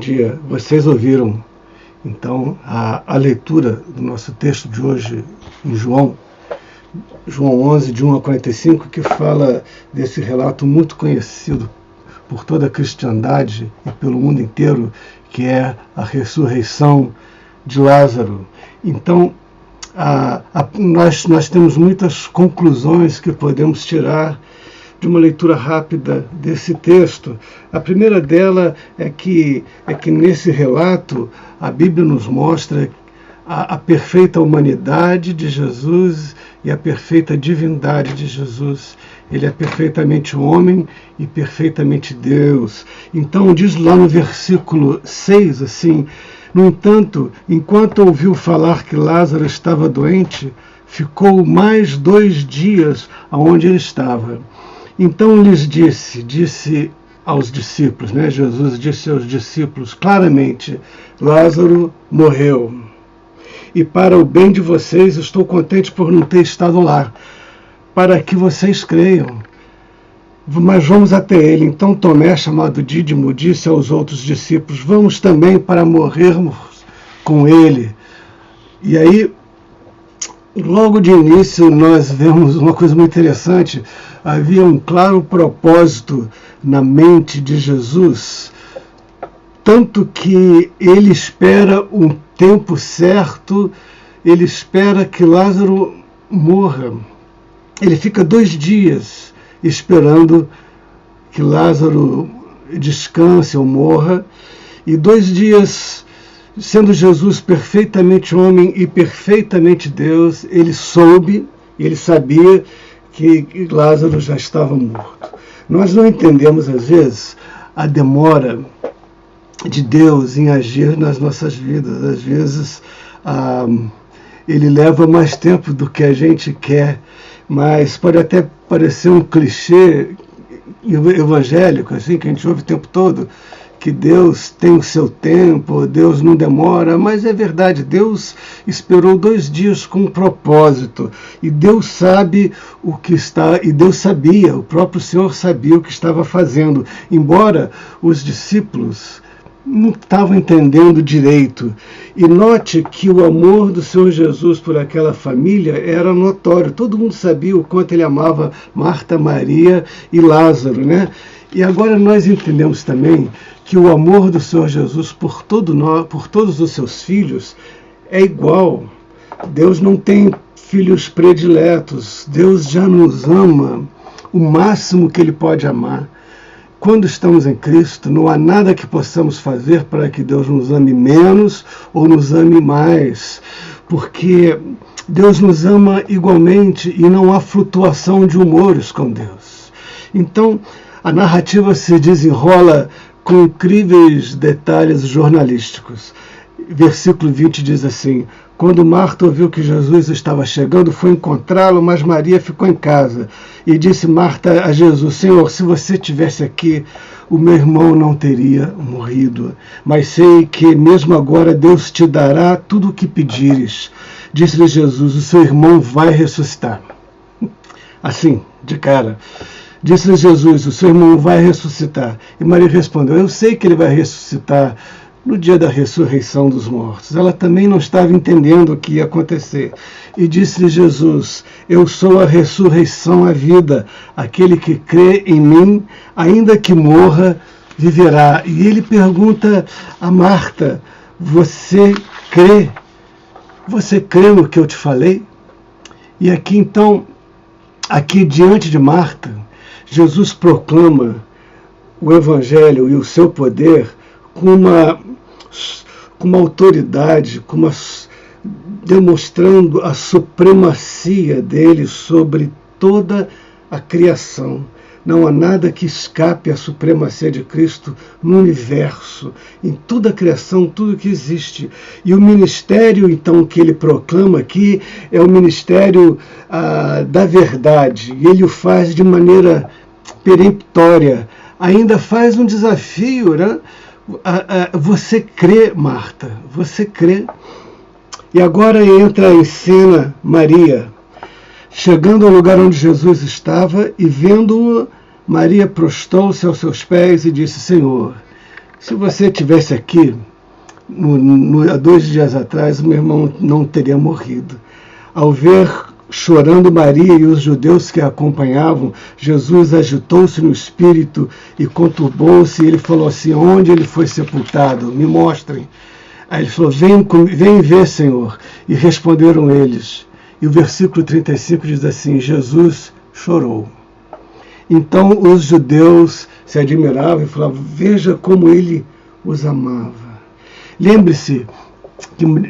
dia. Vocês ouviram, então, a leitura do nosso texto de hoje em João 11, de 1 a 45, que fala desse relato muito conhecido por toda a cristandade e pelo mundo inteiro, que é a ressurreição de Lázaro. Então, nós temos muitas conclusões que podemos tirar de uma leitura rápida desse texto. A primeira dela é que nesse relato a Bíblia nos mostra a perfeita humanidade de Jesus e a perfeita divindade de Jesus. Ele é perfeitamente homem e perfeitamente Deus. Então diz lá no versículo 6 assim: no entanto, enquanto ouviu falar que Lázaro estava doente, ficou mais 2 dias aonde ele estava. Então lhes disse aos discípulos, Jesus disse aos discípulos claramente: Lázaro morreu. E para o bem de vocês, estou contente por não ter estado lá, para que vocês creiam. Mas vamos até ele. Então Tomé, chamado Dídimo, disse aos outros discípulos: vamos também para morrermos com ele. E aí, logo de início, nós vemos uma coisa muito interessante. Havia um claro propósito na mente de Jesus, tanto que ele espera um tempo certo, ele espera que Lázaro morra. Ele fica 2 dias esperando que Lázaro descanse ou morra, e 2 dias, sendo Jesus perfeitamente homem e perfeitamente Deus, ele sabia que Lázaro já estava morto. Nós não entendemos, às vezes, a demora de Deus em agir nas nossas vidas. Às vezes, ele leva mais tempo do que a gente quer, mas pode até parecer um clichê evangélico, assim, que a gente ouve o tempo todo, que Deus tem o seu tempo, Deus não demora, mas é verdade, Deus esperou 2 dias com um propósito, e Deus sabe o que está, e Deus sabia, o próprio Senhor sabia o que estava fazendo, embora os discípulos não estavam entendendo direito. E note que o amor do Senhor Jesus por aquela família era notório, todo mundo sabia o quanto ele amava Marta, Maria e Lázaro, E agora nós entendemos também que o amor do Senhor Jesus por todos os seus filhos é igual. Deus não tem filhos prediletos. Deus já nos ama o máximo que ele pode amar. Quando estamos em Cristo, não há nada que possamos fazer para que Deus nos ame menos ou nos ame mais, porque Deus nos ama igualmente e não há flutuação de humores com Deus. Então, a narrativa se desenrola com incríveis detalhes jornalísticos. Versículo 20 diz assim: quando Marta ouviu que Jesus estava chegando, foi encontrá-lo, mas Maria ficou em casa. E disse Marta a Jesus: Senhor, se você estivesse aqui, o meu irmão não teria morrido. Mas sei que mesmo agora Deus te dará tudo o que pedires. Disse-lhe Jesus: o seu irmão vai ressuscitar. Assim, de cara. Disse-lhe Jesus: o seu irmão vai ressuscitar. E Maria respondeu: eu sei que ele vai ressuscitar no dia da ressurreição dos mortos. Ela também não estava entendendo o que ia acontecer. E disse-lhe Jesus: eu sou a ressurreição, a vida. Aquele que crê em mim, ainda que morra, viverá. E ele pergunta a Marta: você crê? Você crê no que eu te falei? E aqui então, aqui diante de Marta, Jesus proclama o Evangelho e o seu poder com uma autoridade, demonstrando a supremacia dele sobre toda a criação. Não há nada que escape à supremacia de Cristo no universo, em toda a criação, tudo que existe. E o ministério, então, que ele proclama aqui é o ministério da verdade. E ele o faz de maneira peremptória. Ainda faz um desafio, Você crê, Marta? Você crê? E agora entra em cena Maria. Chegando ao lugar onde Jesus estava e vendo-o, Maria prostrou-se aos seus pés e disse: Senhor, Se você estivesse aqui, há 2 dias atrás, o meu irmão não teria morrido. Ao ver chorando Maria e os judeus que a acompanhavam, Jesus agitou-se no espírito e conturbou-se, e ele falou assim: onde ele foi sepultado? Me mostrem. Aí ele falou: vem ver, Senhor. E responderam eles. E o versículo 35 diz assim: Jesus chorou. Então os judeus se admiravam e falavam: veja como ele os amava. Lembre-se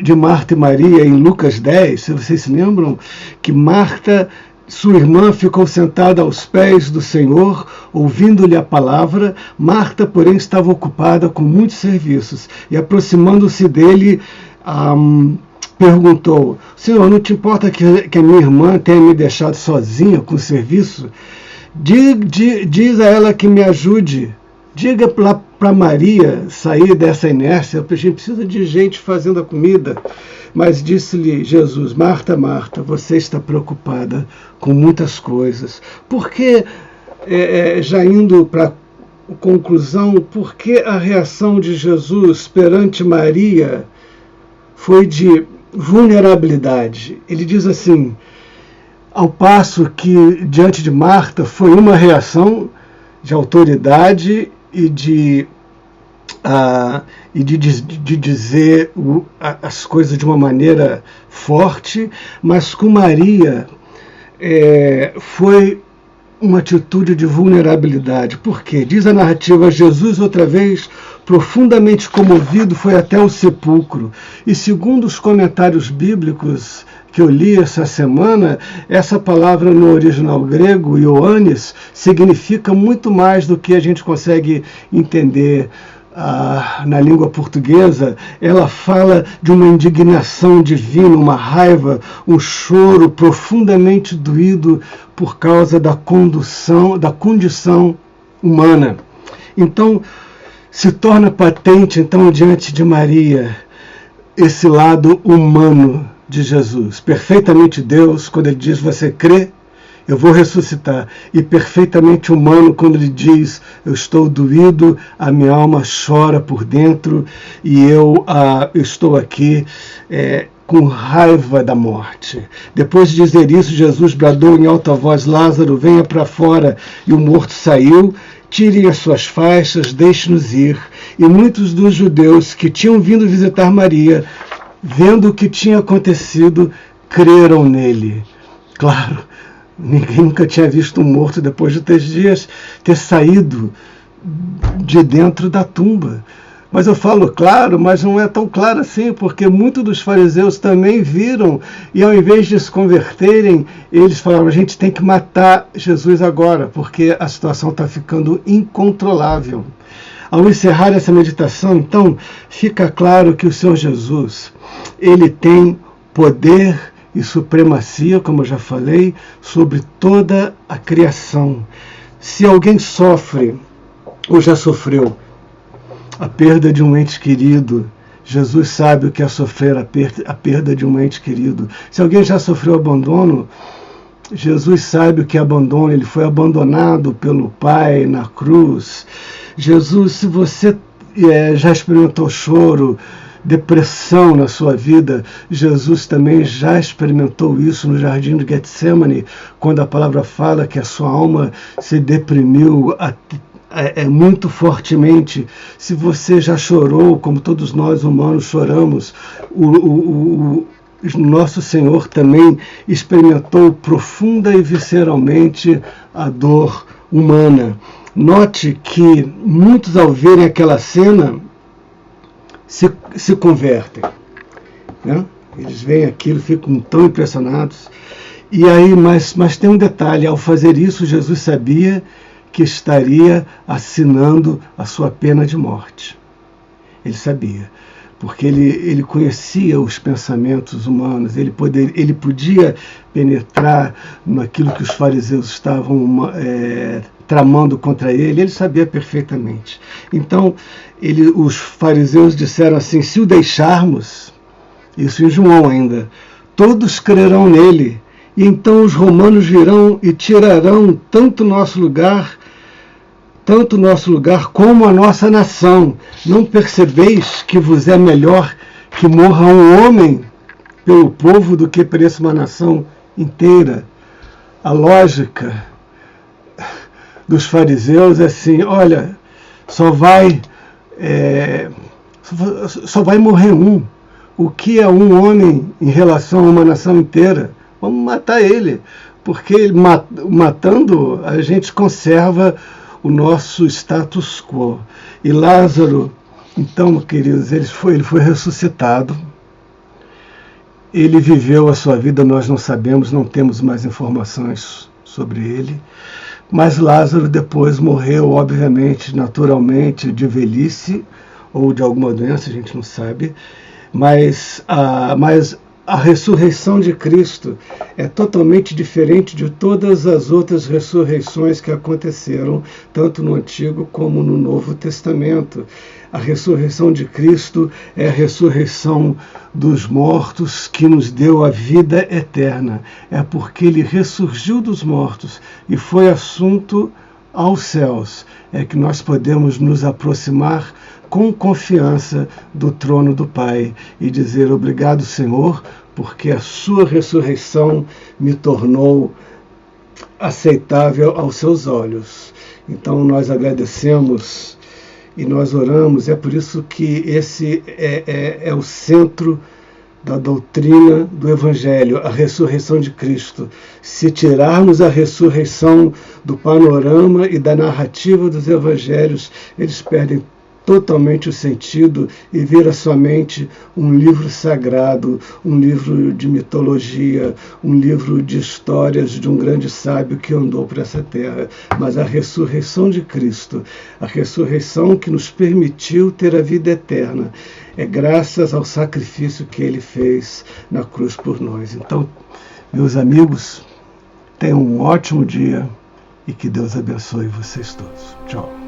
de Marta e Maria em Lucas 10, se vocês se lembram, que Marta, sua irmã, ficou sentada aos pés do Senhor, ouvindo-lhe a palavra. Marta, porém, estava ocupada com muitos serviços, e aproximando-se dele, perguntou: Senhor, não te importa que a minha irmã tenha me deixado sozinha com o serviço? Diz a ela que me ajude. Diga para Maria sair dessa inércia, porque a gente precisa de gente fazendo a comida. Mas disse-lhe Jesus: Marta, Marta, você está preocupada com muitas coisas. Por que, já indo para a conclusão, por que a reação de Jesus perante Maria foi de vulnerabilidade? Ele diz assim, ao passo que diante de Marta foi uma reação de autoridade e de dizer as coisas de uma maneira forte, mas com Maria foi uma atitude de vulnerabilidade. Por quê? Diz a narrativa: Jesus, outra vez, profundamente comovido, foi até o sepulcro. E segundo os comentários bíblicos que eu li essa semana, essa palavra no original grego, Ioannis, significa muito mais do que a gente consegue entender na língua portuguesa. Ela fala de uma indignação divina, uma raiva, um choro profundamente doído por causa da condição humana. Então, se torna patente, então, diante de Maria, esse lado humano de Jesus, perfeitamente Deus, quando ele diz: você crê? Eu vou ressuscitar. E perfeitamente humano, quando ele diz: eu estou doído, a minha alma chora por dentro e eu estou aqui com raiva da morte. Depois de dizer isso, Jesus bradou em alta voz: Lázaro, venha para fora. E o morto saiu. Tirem as suas faixas, deixe-nos ir. E muitos dos judeus que tinham vindo visitar Maria, vendo o que tinha acontecido, creram nele. Claro, ninguém nunca tinha visto um morto depois de 3 dias ter saído de dentro da tumba. Mas eu falo claro, mas não é tão claro assim, porque muitos dos fariseus também viram, e ao invés de se converterem, eles falaram: a gente tem que matar Jesus agora, porque a situação está ficando incontrolável. Ao encerrar essa meditação, então, fica claro que o Senhor Jesus, ele tem poder e supremacia, como eu já falei, sobre toda a criação. Se alguém sofre ou já sofreu a perda de um ente querido, Jesus sabe o que é sofrer a perda de um ente querido. Se alguém já sofreu abandono, Jesus sabe o que é abandono. Ele foi abandonado pelo Pai na cruz. Jesus, se você já experimentou choro, depressão na sua vida, Jesus também já experimentou isso no jardim de Getsemane, quando a palavra fala que a sua alma se deprimiu muito fortemente. Se você já chorou, como todos nós humanos choramos, o nosso Senhor também experimentou profunda e visceralmente a dor humana. Note que muitos, ao verem aquela cena, se convertem, né? Eles veem aquilo, ficam tão impressionados. E aí, mas tem um detalhe: ao fazer isso, Jesus sabia que estaria assinando a sua pena de morte. Ele sabia, porque ele conhecia os pensamentos humanos, ele podia penetrar naquilo que os fariseus estavam tramando contra ele sabia perfeitamente. Então, os fariseus disseram assim: se o deixarmos, isso em João ainda, todos crerão nele, e então os romanos virão e tirarão tanto nosso lugar tanto o nosso lugar como a nossa nação. Não percebeis que vos é melhor que morra um homem pelo povo do que pereça uma nação inteira? A lógica dos fariseus é assim: olha, só vai morrer um. O que é um homem em relação a uma nação inteira? Vamos matar ele, porque matando a gente conserva o nosso status quo. E Lázaro, então, queridos, ele foi ressuscitado. Ele viveu a sua vida, nós não sabemos, não temos mais informações sobre ele. Mas Lázaro depois morreu, obviamente, naturalmente, de velhice ou de alguma doença, a gente não sabe. Mas a ressurreição de Cristo é totalmente diferente de todas as outras ressurreições que aconteceram, tanto no Antigo como no Novo Testamento. A ressurreição de Cristo é a ressurreição dos mortos que nos deu a vida eterna. É porque ele ressurgiu dos mortos e foi assunto aos céus, é que nós podemos nos aproximar com confiança do trono do Pai e dizer: obrigado, Senhor, porque a sua ressurreição me tornou aceitável aos seus olhos. Então nós agradecemos e nós oramos. É por isso que esse é o centro da doutrina do Evangelho, a ressurreição de Cristo. Se tirarmos a ressurreição do panorama e da narrativa dos Evangelhos, eles perdem totalmente o sentido e vira somente um livro sagrado, um livro de mitologia, um livro de histórias de um grande sábio que andou por essa terra. Mas a ressurreição de Cristo, a ressurreição que nos permitiu ter a vida eterna, é graças ao sacrifício que ele fez na cruz por nós. Então, meus amigos, tenham um ótimo dia e que Deus abençoe vocês todos. Tchau.